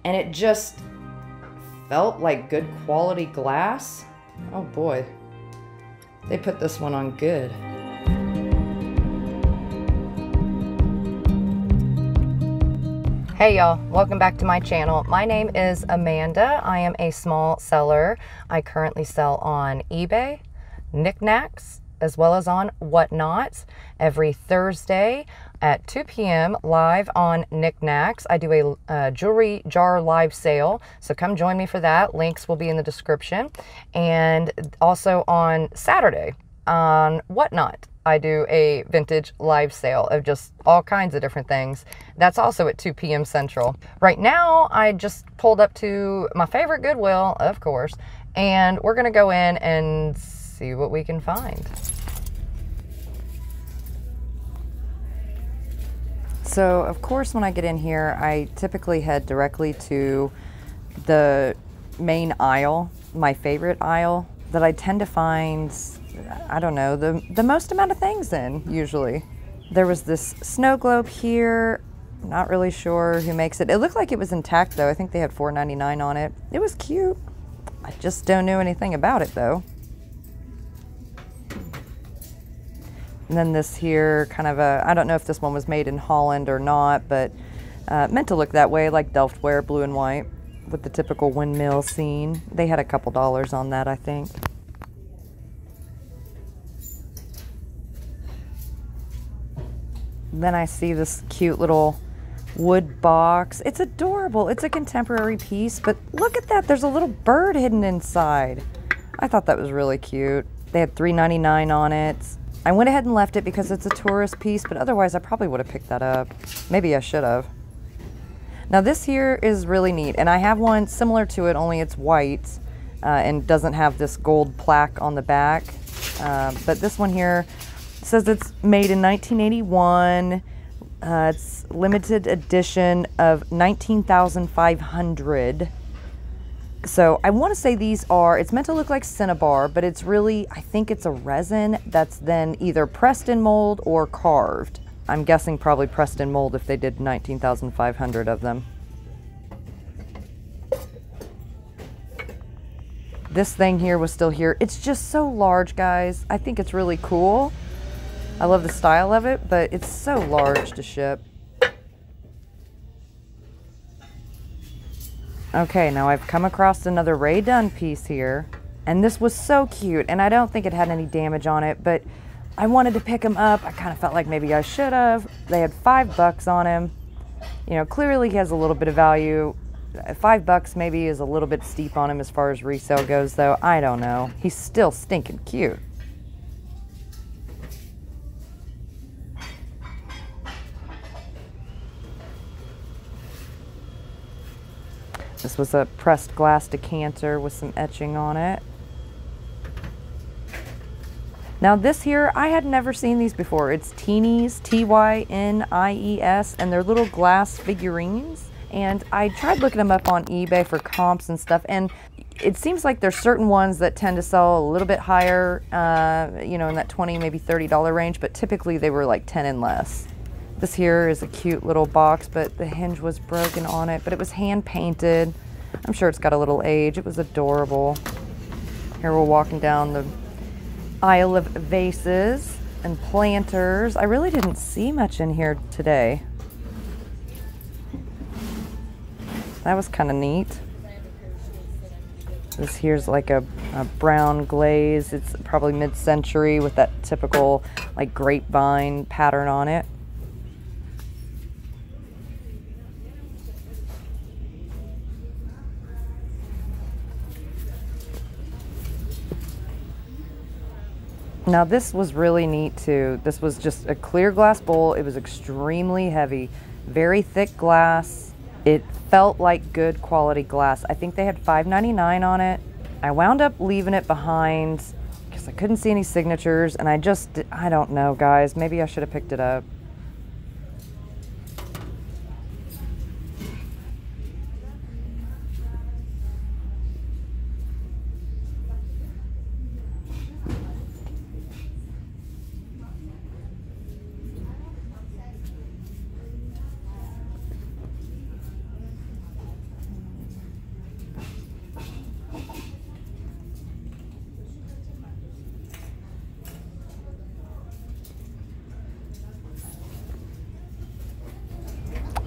and it just felt like good quality glass. Oh boy, they put this one on good. Hey y'all, welcome back to my channel. My name is Amanda. I am a small seller. I currently sell on eBay, Niknax, as well as on Whatnot. Every Thursday at 2 p.m. live on Niknax. I do a jewelry jar live sale, so come join me for that. Links will be in the description. And also on Saturday on Whatnot, I do a vintage live sale of just all kinds of different things. That's also at 2 p.m. Central. Right now, I just pulled up to my favorite Goodwill, of course, and we're gonna go in and see what we can find. So, of course, when I get in here, I typically head directly to the main aisle, my favorite aisle, that I tend to find, I don't know, the most amount of things in, usually. There was this snow globe here. Not really sure who makes it. It looked like it was intact, though. I think they had $4.99 on it. It was cute. I just don't know anything about it, though. And then this here, kind of a, I don't know if this one was made in Holland or not, but meant to look that way, like Delftware, blue and white, with the typical windmill scene. They had a couple dollars on that, I think. Then I see this cute little wood box. It's adorable. It's a contemporary piece, but look at that. There's a little bird hidden inside. I thought that was really cute. They had $3.99 on it. I went ahead and left it because it's a tourist piece, but otherwise I probably would have picked that up. Maybe I should have. Now this here is really neat, and I have one similar to it, only it's white and doesn't have this gold plaque on the back. But this one here says it's made in 1981. It's limited edition of 19,500. So I want to say these are, it's meant to look like Cinnabar, but it's really, I think it's a resin that's then either pressed in mold or carved. I'm guessing probably pressed in mold if they did 19,500 of them. This thing here was still here. It's just so large, guys. I think it's really cool. I love the style of it, but it's so large to ship. Okay, now I've come across another Ray Dunn piece here, and this was so cute, and I don't think it had any damage on it, but I wanted to pick him up. I kind of felt like maybe I should have. They had $5 on him. You know, clearly he has a little bit of value. $5 maybe is a little bit steep on him as far as resale goes, though. I don't know. He's still stinking cute. This was a pressed glass decanter with some etching on it. Now this here, I had never seen these before. It's Tinies, T-Y-N-I-E-S, and they're little glass figurines. And I tried looking them up on eBay for comps and stuff, and it seems like there's certain ones that tend to sell a little bit higher, you know, in that $20, maybe $30 range, but typically they were like 10 and less. This here is a cute little box, but the hinge was broken on it, but it was hand painted. I'm sure it's got a little age. It was adorable. Here we're walking down the aisle of vases and planters. I really didn't see much in here today. That was kind of neat. This here's like a brown glaze. It's probably mid-century with that typical like grapevine pattern on it. Now this was really neat too. This was just a clear glass bowl. It was extremely heavy, very thick glass. It felt like good quality glass. I think they had $5.99 on it. I wound up leaving it behind because I couldn't see any signatures, and I don't know, guys. Maybe I should have picked it up.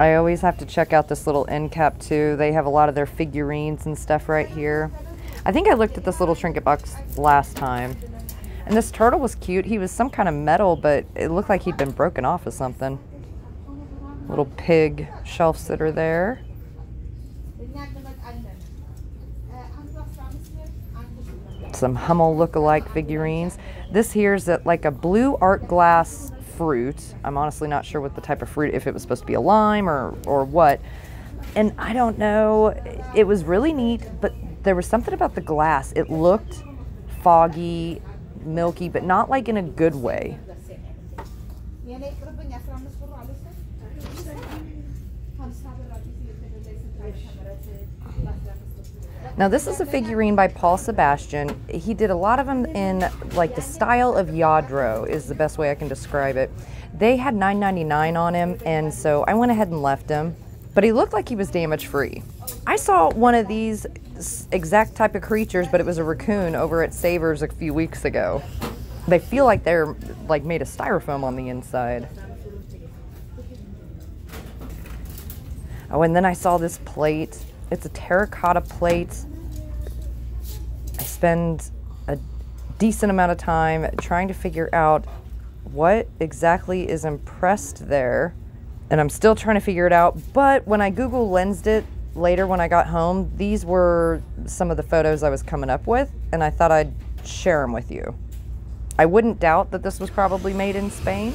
I always have to check out this little end cap too. They have a lot of their figurines and stuff right here. I think I looked at this little trinket box last time. And this turtle was cute. He was some kind of metal, but it looked like he'd been broken off of something. Little pig shelf sitter there. Some Hummel look-alike figurines. This here's like a blue art glass fruit. I'm honestly not sure what the type of fruit, if it was supposed to be a lime or what. And I don't know, it was really neat, but there was something about the glass. It looked foggy, milky, but not like in a good way. Now this is a figurine by Paul Sebastian. He did a lot of them in like the style of Yadro is the best way I can describe it. They had $9.99 on him, and so I went ahead and left him, but he looked like he was damage free. I saw one of these exact type of creatures, but it was a raccoon over at Savers a few weeks ago. They feel like they're like made of styrofoam on the inside. Oh, and then I saw this plate. It's a terracotta plate. I spend a decent amount of time trying to figure out what exactly is impressed there. And I'm still trying to figure it out. But when I Google lensed it later when I got home, these were some of the photos I was coming up with, and I thought I'd share them with you. I wouldn't doubt that this was probably made in Spain,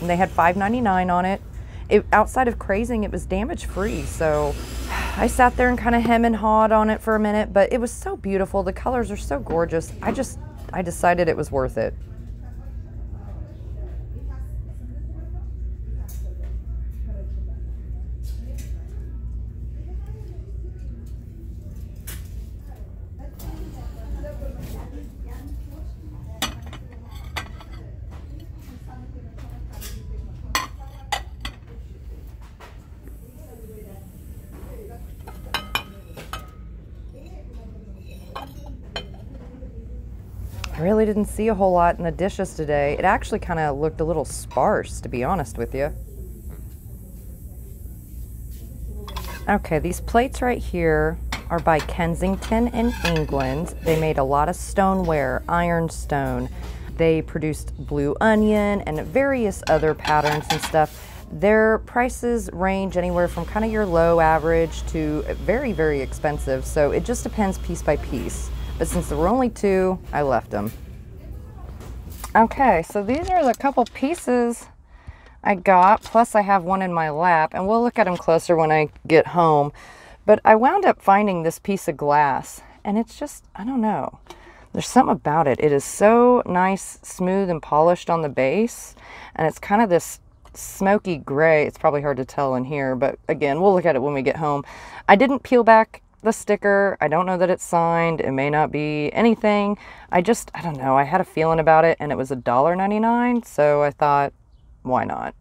and they had $5.99 on it. Outside of crazing, it was damage free, so I sat there and kind of hem and hawed on it for a minute, but it was so beautiful. The colors are so gorgeous. I decided it was worth it. I really didn't see a whole lot in the dishes today. It actually kind of looked a little sparse, to be honest with you. Okay, these plates right here are by Kensington in England. They made a lot of stoneware, ironstone. They produced blue onion and various other patterns and stuff. Their prices range anywhere from kind of your low average to very, very expensive. So it just depends piece by piece. But since there were only two, I left them. Okay, so these are the couple pieces I got, plus I have one in my lap, and we'll look at them closer when I get home. But I wound up finding this piece of glass, and it's just, I don't know. There's something about it. It is so nice, smooth, and polished on the base, and it's kind of this smoky gray. It's probably hard to tell in here, but again, we'll look at it when we get home. I didn't peel back the sticker. I don't know that it's signed. It may not be anything. I don't know. I had a feeling about it, and it was $1.99, so I thought, why not?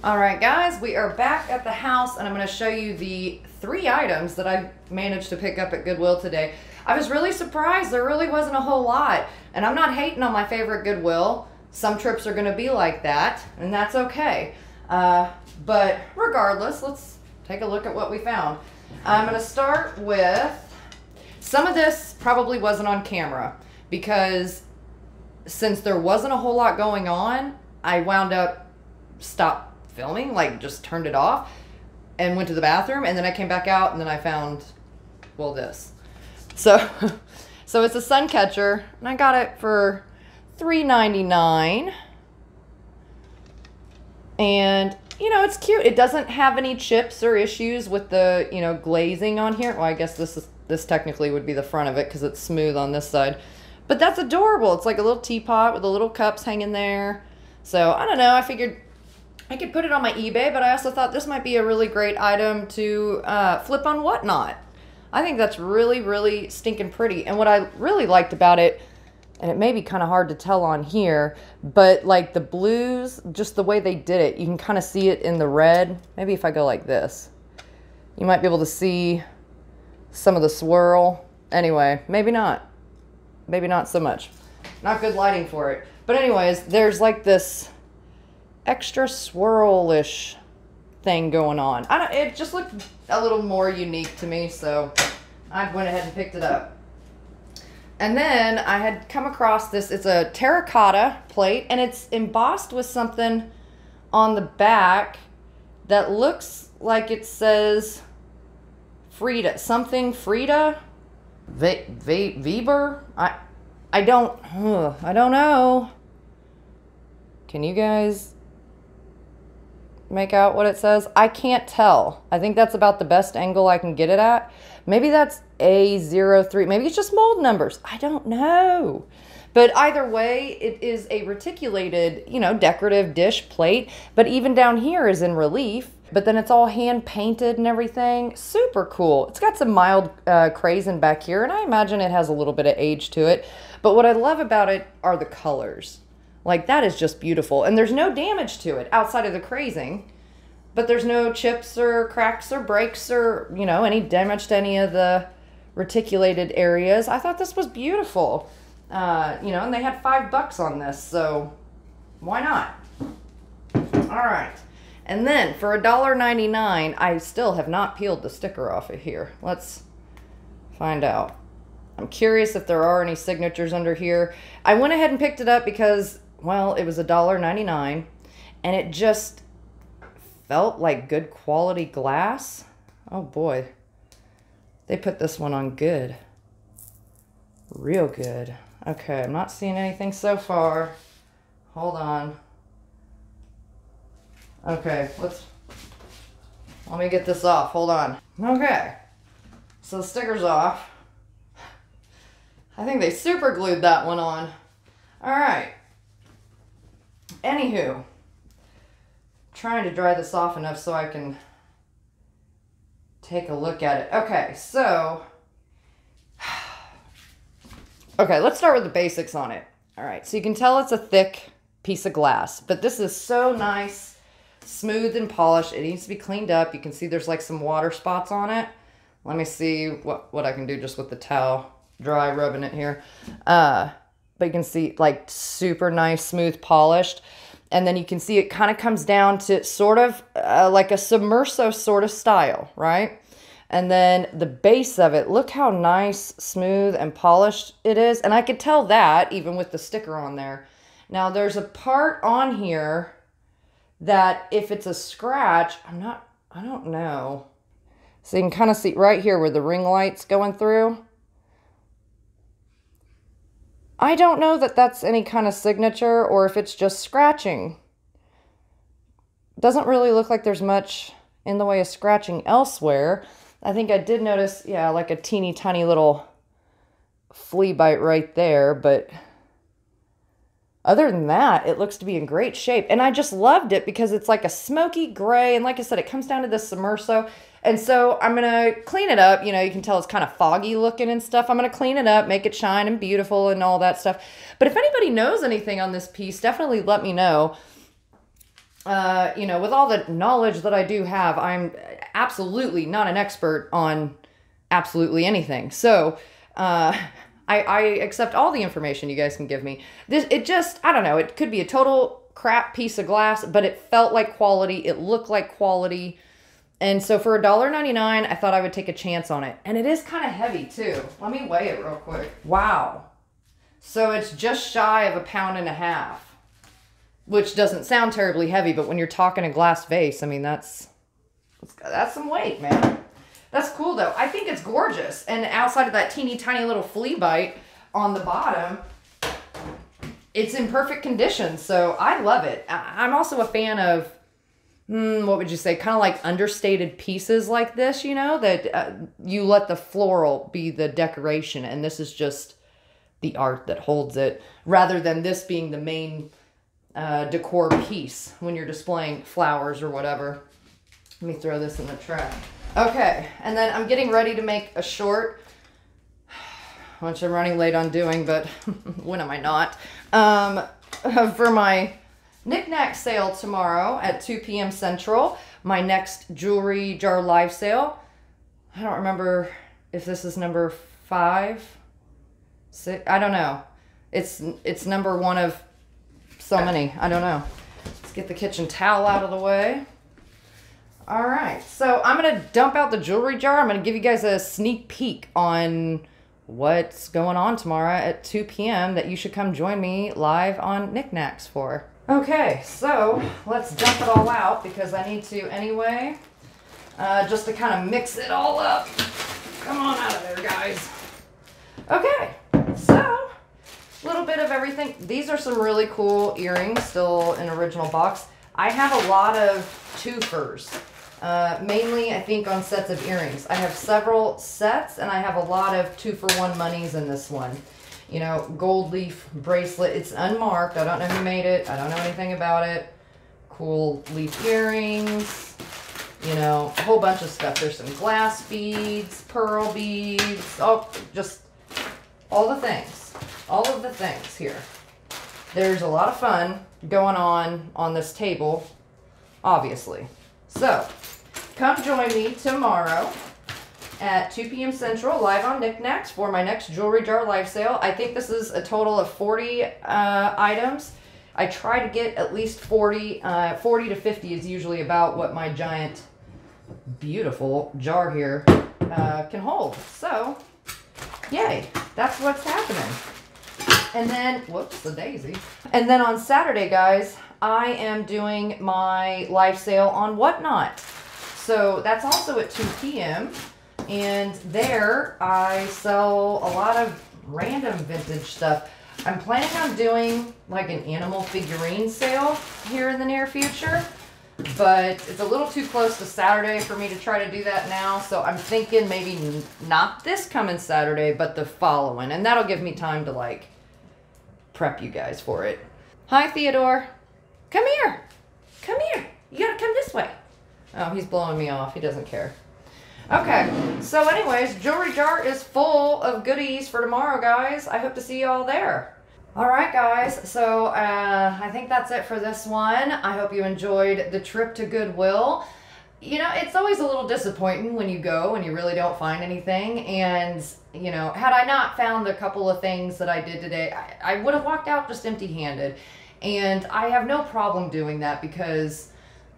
All right, guys, we are back at the house, and I'm going to show you the 3 items that I managed to pick up at Goodwill today. I was really surprised. There really wasn't a whole lot, and I'm not hating on my favorite Goodwill. Some trips are going to be like that, and that's okay. But regardless, let's take a look at what we found. I'm going to start with, some of this probably wasn't on camera because since there wasn't a whole lot going on, I wound up stopped filming, like just turned it off and went to the bathroom, and then I came back out and then I found, well, this. So it's a sun catcher, and I got it for $3.99. And you know, it's cute. It doesn't have any chips or issues with the, you know, glazing on here. Well, I guess this technically would be the front of it because it's smooth on this side. But that's adorable. It's like a little teapot with the little cups hanging there. So, I don't know. I figured I could put it on my eBay, but I also thought this might be a really great item to flip on Whatnot. I think that's really, really stinking pretty. And what I really liked about it, and it may be kind of hard to tell on here, but like the blues, just the way they did it, you can kind of see it in the red. Maybe if I go like this, you might be able to see some of the swirl. Anyway, maybe not. Maybe not so much. Not good lighting for it. But anyways, there's like this extra swirlish thing going on. It just looked a little more unique to me, so I went ahead and picked it up. And then I had come across this. It's a terracotta plate, and it's embossed with something on the back that looks like it says Frida, something Frida, Weber. I don't know. Can you guys make out what it says? I can't tell. I think that's about the best angle I can get it at. Maybe that's A03. Maybe it's just mold numbers. I don't know. But either way, it is a reticulated, you know, decorative dish plate. But even down here is in relief. But then it's all hand painted and everything. Super cool. It's got some mild crazing back here, and I imagine it has a little bit of age to it. But what I love about it are the colors. Like, that is just beautiful. And there's no damage to it outside of the crazing. But there's no chips or cracks or breaks or, you know, any damage to any of the reticulated areas. I thought this was beautiful. You know, and they had $5 on this, so why not? All right. And then for $1.99, I still have not peeled the sticker off of here. Let's find out. I'm curious if there are any signatures under here. I went ahead and picked it up because, well, it was $1.99, and it just felt like good quality glass. Oh boy. They put this one on good. Real good. Okay, I'm not seeing anything so far. Hold on. Okay, let me get this off. Hold on. Okay, so the sticker's off. I think they super glued that one on. All right. Anywho, trying to dry this off enough so I can take a look at it. Okay, so, okay, let's start with the basics on it. All right, so you can tell it's a thick piece of glass, but this is so nice. Smooth and polished. It needs to be cleaned up. You can see there's like some water spots on it. Let me see what I can do just with the towel, dry rubbing it here. But you can see like super nice, smooth, polished. And then you can see it kind of comes down to sort of like a submerso sort of style, right? And then the base of it, look how nice, smooth, and polished it is. And I could tell that even with the sticker on there. Now there's a part on here that if it's a scratch, I don't know. So you can kind of see right here where the ring light's going through. I don't know that that's any kind of signature or if it's just scratching. Doesn't really look like there's much in the way of scratching elsewhere. I think I did notice, yeah, like a teeny tiny little flea bite right there, but other than that, it looks to be in great shape. And I just loved it because it's like a smoky gray. And like I said, it comes down to this submerso. And so I'm going to clean it up. You know, you can tell it's kind of foggy looking and stuff. I'm going to clean it up, make it shine and beautiful and all that stuff. But if anybody knows anything on this piece, definitely let me know. You know, with all the knowledge that I do have, I'm absolutely not an expert on absolutely anything. So, I accept all the information you guys can give me. It just, I don't know, it could be a total crap piece of glass, but it felt like quality. It looked like quality. And so for $1.99, I thought I would take a chance on it. And it is kind of heavy too. Let me weigh it real quick. Wow. So it's just shy of 1.5 pounds, which doesn't sound terribly heavy, but when you're talking a glass vase, I mean, that's some weight, man. That's cool though. I think it's gorgeous. And outside of that teeny tiny little flea bite on the bottom, it's in perfect condition. So I love it. I'm also a fan of, what would you say, kind of like understated pieces like this, you know, that you let the floral be the decoration. And this is just the art that holds it rather than this being the main decor piece when you're displaying flowers or whatever. Let me throw this in the trash. Okay, and then I'm getting ready to make a short, which I'm running late on doing, but when am I not? For my Niknax sale tomorrow at 2 p.m. Central, my next jewelry jar live sale. I don't remember if this is number 5, 6, I don't know. It's number 1 of so many, I don't know. Let's get the kitchen towel out of the way. All right, so I'm gonna dump out the jewelry jar. I'm gonna give you guys a sneak peek on what's going on tomorrow at 2 p.m. that you should come join me live on Niknax for. Okay, so let's dump it all out because I need to anyway, just to kind of mix it all up. Come on out of there, guys. Okay, so a little bit of everything. These are some really cool earrings, still in original box. I have a lot of twofers. Mainly, I think, on sets of earrings. I have several sets, and I have a lot of 2-for-1 monies in this one. You know, gold leaf bracelet. It's unmarked. I don't know who made it. I don't know anything about it. Cool leaf earrings. You know, a whole bunch of stuff. There's some glass beads, pearl beads, just all the things. All of the things here. There's a lot of fun going on this table, obviously. So, come join me tomorrow at 2 p.m. Central, live on Niknax for my next jewelry jar live sale. I think this is a total of 40 items. I try to get at least 40. 40 to 50 is usually about what my giant, beautiful jar here can hold. So, yay, that's what's happening. And then, whoops, the daisy. And then on Saturday, guys, I am doing my live sale on Whatnot. So that's also at 2 p.m. And there I sell a lot of random vintage stuff. I'm planning on doing like an animal figurine sale here in the near future. But it's a little too close to Saturday for me to try to do that now. So I'm thinking maybe not this coming Saturday, but the following. And that'll give me time to like prep you guys for it. Hi, Theodore. Come here. Come here. You gotta come this way. Oh, he's blowing me off. He doesn't care. Okay, so anyways, jewelry jar is full of goodies for tomorrow, guys. I hope to see you all there. All right, guys, so I think that's it for this one. I hope you enjoyed the trip to Goodwill. You know, it's always a little disappointing when you go and you really don't find anything. And, you know, had I not found a couple of things that I did today, I would have walked out just empty-handed. And I have no problem doing that because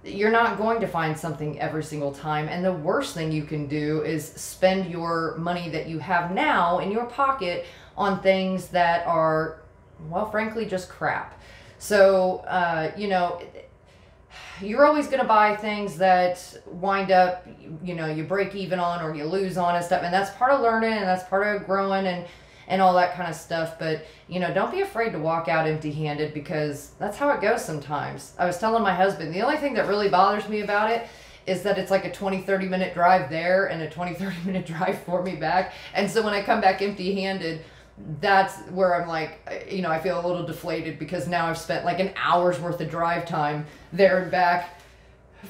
you're not going to find something every single time. And the worst thing you can do is spend your money that you have now in your pocket on things that are, well, frankly, just crap. So, you know, you're always going to buy things that wind up, you know, you break even on or you lose on and stuff. And that's part of learning and that's part of growing and all that kind of stuff. But, you know, don't be afraid to walk out empty-handed because that's how it goes sometimes. I was telling my husband, the only thing that really bothers me about it is that it's like a 20-30 minute drive there and a 20-30 minute drive for me back. And so when I come back empty-handed, that's where I'm like, you know, I feel a little deflated because now I've spent like an hour's worth of drive time there and back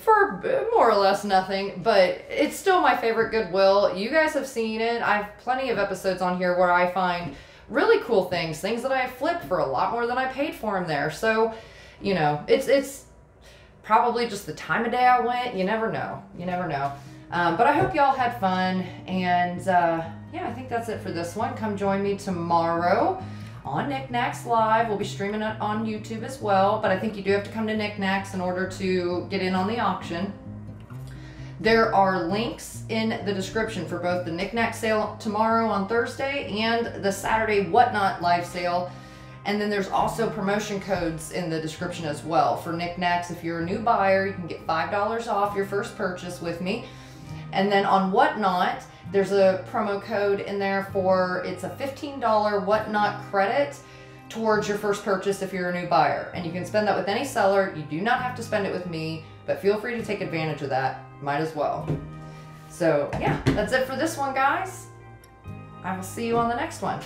for more or less nothing, but it's still my favorite Goodwill. You guys have seen it. I have plenty of episodes on here where I find really cool things that I flipped for a lot more than I paid for them there. So, you know, it's probably just the time of day I went. You never know. You never know. But I hope y'all had fun, and yeah, I think that's it for this one. Come join me tomorrow on Niknax Live. We'll be streaming it on YouTube as well, but I think you do have to come to Niknax in order to get in on the auction. There are links in the description for both the Niknax sale tomorrow on Thursday and the Saturday Whatnot live sale. And then there's also promotion codes in the description as well. For Niknax, if you're a new buyer, you can get $5 off your first purchase with me. And then on Whatnot, there's a promo code in there for, it's a $15 Whatnot credit towards your first purchase if you're a new buyer. And you can spend that with any seller. You do not have to spend it with me, but feel free to take advantage of that. Might as well. So yeah, that's it for this one, guys. I will see you on the next one.